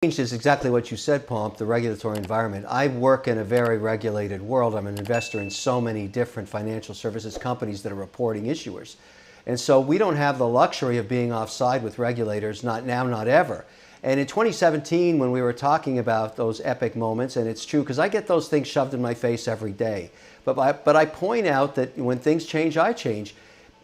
Change is exactly what you said, Pomp, the regulatory environment. I work in a very regulated world. I'm an investor in so many different financial services companies that are reporting issuers. And so we don't have the luxury of being offside with regulators, not now, not ever. And in 2017, when we were talking about those epic moments, and it's true because I get those things shoved in my face every day, but I point out that when things change, I change.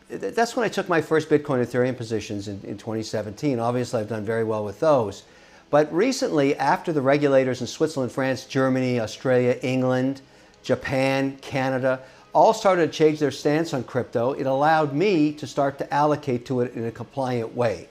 That's when I took my first Bitcoin Ethereum positions in 2017. Obviously, I've done very well with those. But recently, after the regulators in Switzerland, France, Germany, Australia, England, Japan, Canada, all started to change their stance on crypto, it allowed me to start to allocate to it in a compliant way.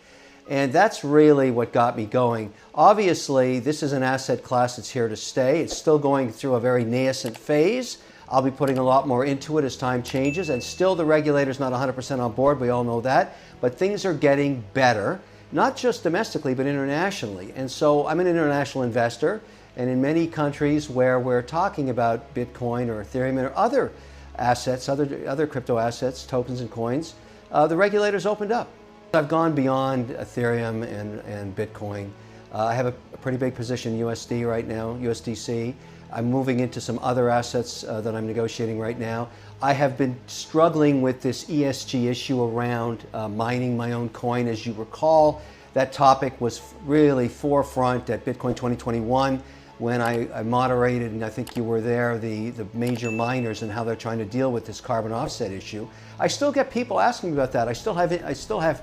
And that's really what got me going. Obviously, this is an asset class that's here to stay. It's still going through a very nascent phase. I'll be putting a lot more into it as time changes, and still the regulator's not 100% on board, we all know that, but things are getting better. Not just domestically, but internationally. And so I'm an international investor, and in many countries where we're talking about Bitcoin or Ethereum or other assets, other crypto assets, tokens and coins, the regulators opened up. I've gone beyond Ethereum and Bitcoin. I have a pretty big position in USD right now, USDC. I'm moving into some other assets that I'm negotiating right now. I have been struggling with this ESG issue around mining my own coin. As you recall, that topic was really forefront at Bitcoin 2021 when I moderated, and I think you were there, the major miners and how they're trying to deal with this carbon offset issue. I still get people asking me about that. I still have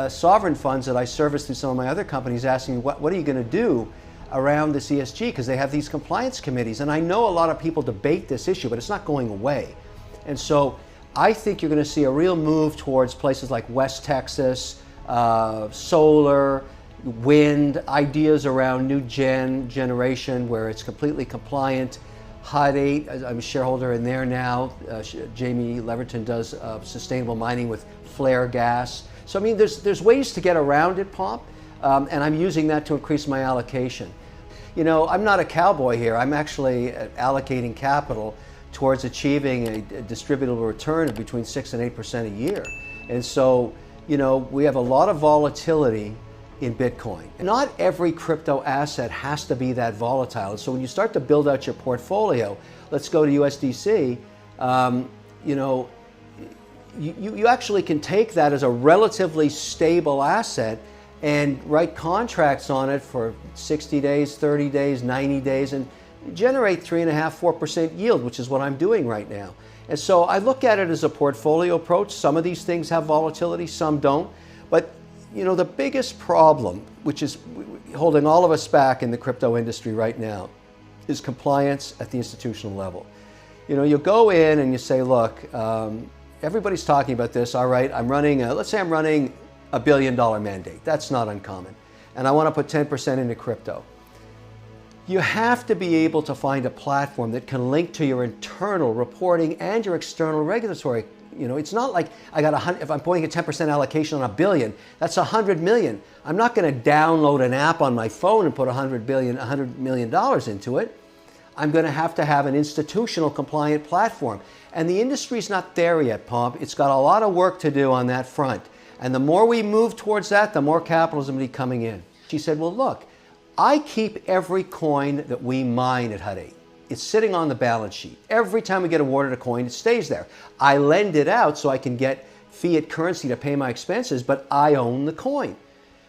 sovereign funds that I service through some of my other companies asking me, what are you going to do around this ESG, because they have these compliance committees. And I know a lot of people debate this issue, but it's not going away. And so I think you're going to see a real move towards places like West Texas, solar, wind, ideas around new generation where it's completely compliant. Hut 8, I'm a shareholder in there now. Jamie Leverton does sustainable mining with flare gas. So I mean, there's ways to get around it, Pomp, and I'm using that to increase my allocation. You know, I'm not a cowboy here. I'm actually allocating capital towards achieving a distributable return of between 6 and 8% a year. And so, you know, we have a lot of volatility in Bitcoin. Not every crypto asset has to be that volatile. So when you start to build out your portfolio, let's go to USDC, you know, you actually can take that as a relatively stable asset and write contracts on it for 60 days, 30 days, 90 days, and generate 3.5–4% yield, which is what I'm doing right now. And so I look at it as a portfolio approach. Some of these things have volatility, some don't. But you know, the biggest problem, which is holding all of us back in the crypto industry right now, is compliance at the institutional level. You know, you go in and you say, look, everybody's talking about this. All right, I'm running, let's say I'm running $1 billion mandate. That's not uncommon. And I want to put 10% into crypto. You have to be able to find a platform that can link to your internal reporting and your external regulatory. You know, it's not like I got if I'm putting a 10% allocation on $1 billion, that's $100 million. I'm not going to download an app on my phone and put $100 million into it. I'm going to have an institutional compliant platform. And the industry's not there yet, Pomp. It's got a lot of work to do on that front. And the more we move towards that, the more capital is going to be coming in. She said, well, look, I keep every coin that we mine at Hut 8. It's sitting on the balance sheet. Every time we get awarded a coin, it stays there. I lend it out so I can get fiat currency to pay my expenses, but I own the coin.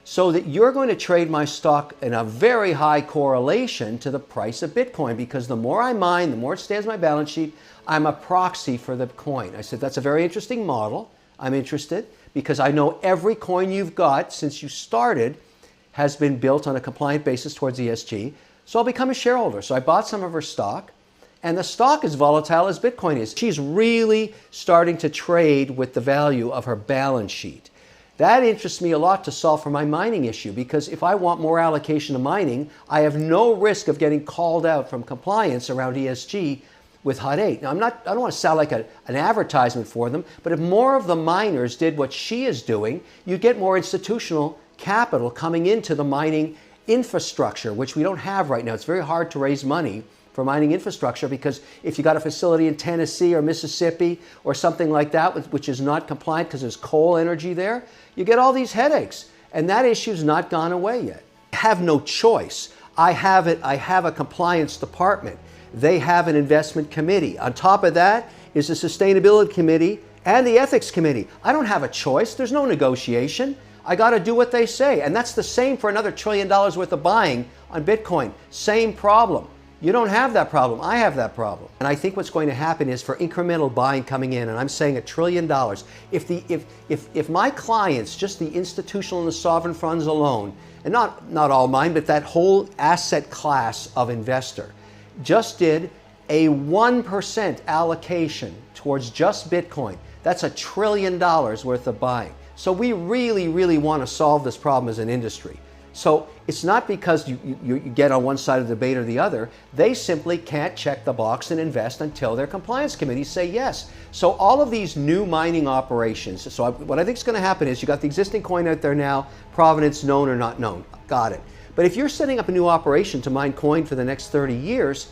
So that you're going to trade my stock in a very high correlation to the price of Bitcoin, because the more I mine, the more it stays on my balance sheet, I'm a proxy for the coin. I said, that's a very interesting model. I'm interested because I know every coin you've got since you started has been built on a compliant basis towards ESG. So I'll become a shareholder. So I bought some of her stock, and the stock is volatile as Bitcoin is. She's really starting to trade with the value of her balance sheet. That interests me a lot to solve for my mining issue, because if I want more allocation to mining, I have no risk of getting called out from compliance around ESG with Hut 8. Now, I don't want to sound like an advertisement for them, but if more of the miners did what she is doing, you get more institutional capital coming into the mining infrastructure, which we don't have right now. It's very hard to raise money for mining infrastructure, because if you got a facility in Tennessee or Mississippi or something like that, which is not compliant because there's coal energy there, you get all these headaches. And that issue's not gone away yet. I have no choice. I have a compliance department. They have an investment committee. On top of that is the sustainability committee and the ethics committee. I don't have a choice. There's no negotiation. I got to do what they say. And that's the same for another $1 trillion worth of buying on Bitcoin. Same problem. You don't have that problem. I have that problem. And I think what's going to happen is for incremental buying coming in, and I'm saying $1 trillion, if my clients, just the institutional and the sovereign funds alone, and not all mine, but that whole asset class of investor, just did a 1% allocation towards just Bitcoin, that's $1 trillion worth of buying. So we really, really want to solve this problem as an industry. So it's not because you get on one side of the debate or the other. They simply can't check the box and invest until their compliance committees say yes. So all of these new mining operations, so what I think is going to happen is you got the existing coin out there now, provenance known or not known, got it. But if you're setting up a new operation to mine coin for the next 30 years,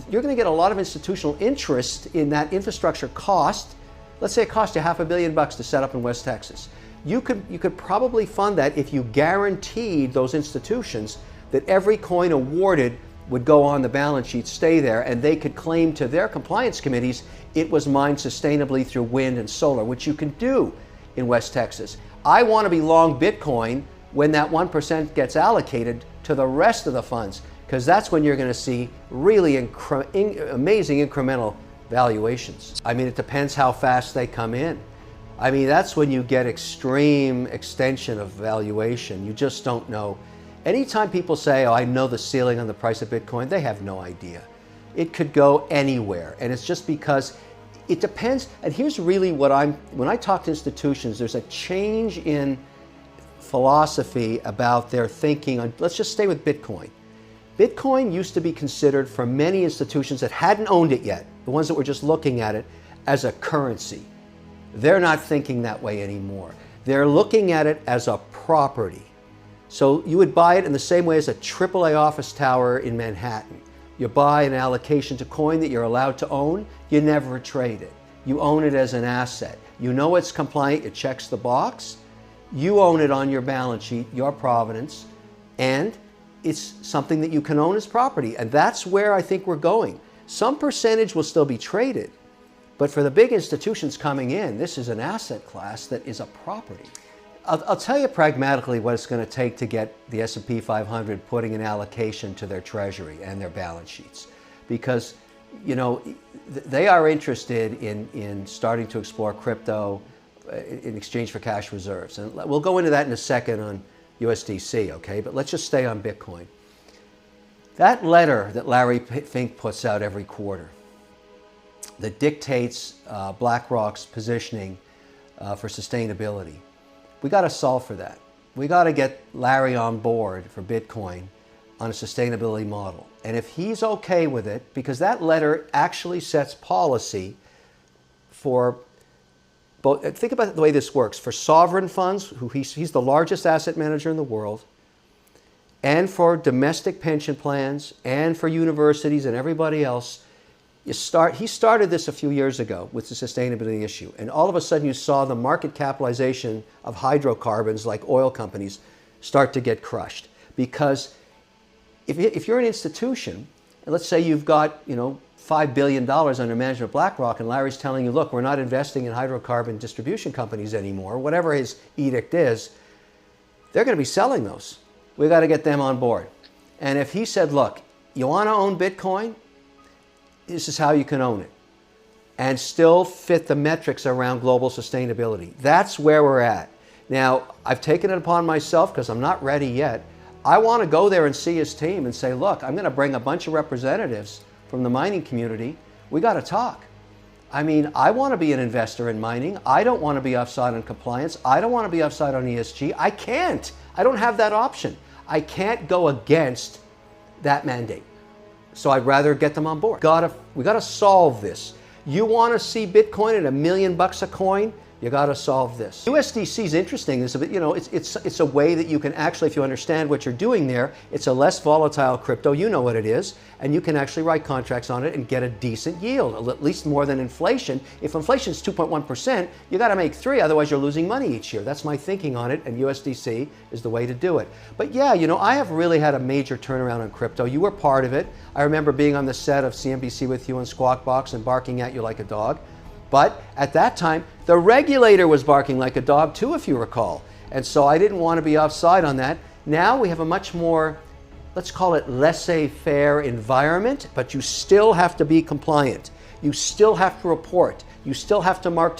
you're going to get a lot of institutional interest in that infrastructure cost. Let's say it cost you $500 million to set up in West Texas. You could probably fund that if you guaranteed those institutions that every coin awarded would go on the balance sheet, stay there, and they could claim to their compliance committees it was mined sustainably through wind and solar, which you can do in West Texas. I want to be long Bitcoin when that 1% gets allocated to the rest of the funds, because that's when you're going to see really amazing incremental valuations. I mean, it depends how fast they come in. I mean, that's when you get extreme extension of valuation. You just don't know. Anytime people say, oh, I know the ceiling on the price of Bitcoin, they have no idea. It could go anywhere. And it's just because it depends. And here's really what when I talk to institutions, there's a change in philosophy about their thinking on, let's just stay with Bitcoin. Bitcoin used to be considered for many institutions that hadn't owned it yet, the ones that were just looking at it, as a currency. They're not thinking that way anymore. They're looking at it as a property. So you would buy it in the same way as a AAA office tower in Manhattan. You buy an allocation to coin that you're allowed to own, you never trade it. You own it as an asset. You know it's compliant, it checks the box. You own it on your balance sheet, your provenance, and it's something that you can own as property. And that's where I think we're going. Some percentage will still be traded. But for the big institutions coming in, this is an asset class that is a property. I'll tell you pragmatically what it's going to take to get the S&P 500 putting an allocation to their treasury and their balance sheets. Because, you know, they are interested in starting to explore crypto in exchange for cash reserves. And we'll go into that in a second on USDC, okay? But let's just stay on Bitcoin. That letter that Larry Fink puts out every quarter, that dictates BlackRock's positioning for sustainability. We got to solve for that. We got to get Larry on board for Bitcoin on a sustainability model. And if he's okay with it, because that letter actually sets policy for both, think about the way this works, for sovereign funds, who he's the largest asset manager in the world, and for domestic pension plans, and for universities and everybody else. He started this a few years ago with the sustainability issue, and all of a sudden you saw the market capitalization of hydrocarbons like oil companies start to get crushed. Because if you're an institution, and let's say you've got $5 billion under management of BlackRock, and Larry's telling you, look, we're not investing in hydrocarbon distribution companies anymore, whatever his edict is, they're going to be selling those. We've got to get them on board. And if he said, look, you want to own Bitcoin? This is how you can own it and still fit the metrics around global sustainability. That's where we're at. Now, I've taken it upon myself, because I'm not ready yet. I want to go there and see his team and say, look, I'm going to bring a bunch of representatives from the mining community. We got to talk. I mean, I want to be an investor in mining. I don't want to be offside on compliance. I don't want to be offside on ESG. I can't. I don't have that option. I can't go against that mandate. So I'd rather get them on board. We got to solve this. You want to see Bitcoin at $1 million a coin? You got to solve this. USDC is interesting. It's a bit, it's a way that you can actually, if you understand what you're doing there, it's a less volatile crypto. You know what it is, and you can actually write contracts on it and get a decent yield, at least more than inflation. If inflation is 2.1%, you got to make 3, otherwise you're losing money each year. That's my thinking on it, and USDC is the way to do it. But yeah, I have really had a major turnaround on crypto. You were part of it. I remember being on the set of CNBC with you in Squawk Box and barking at you like a dog. But at that time, the regulator was barking like a dog too, if you recall. And so I didn't want to be offside on that. Now we have a much more, let's call it laissez-faire environment, but you still have to be compliant. You still have to report. You still have to mark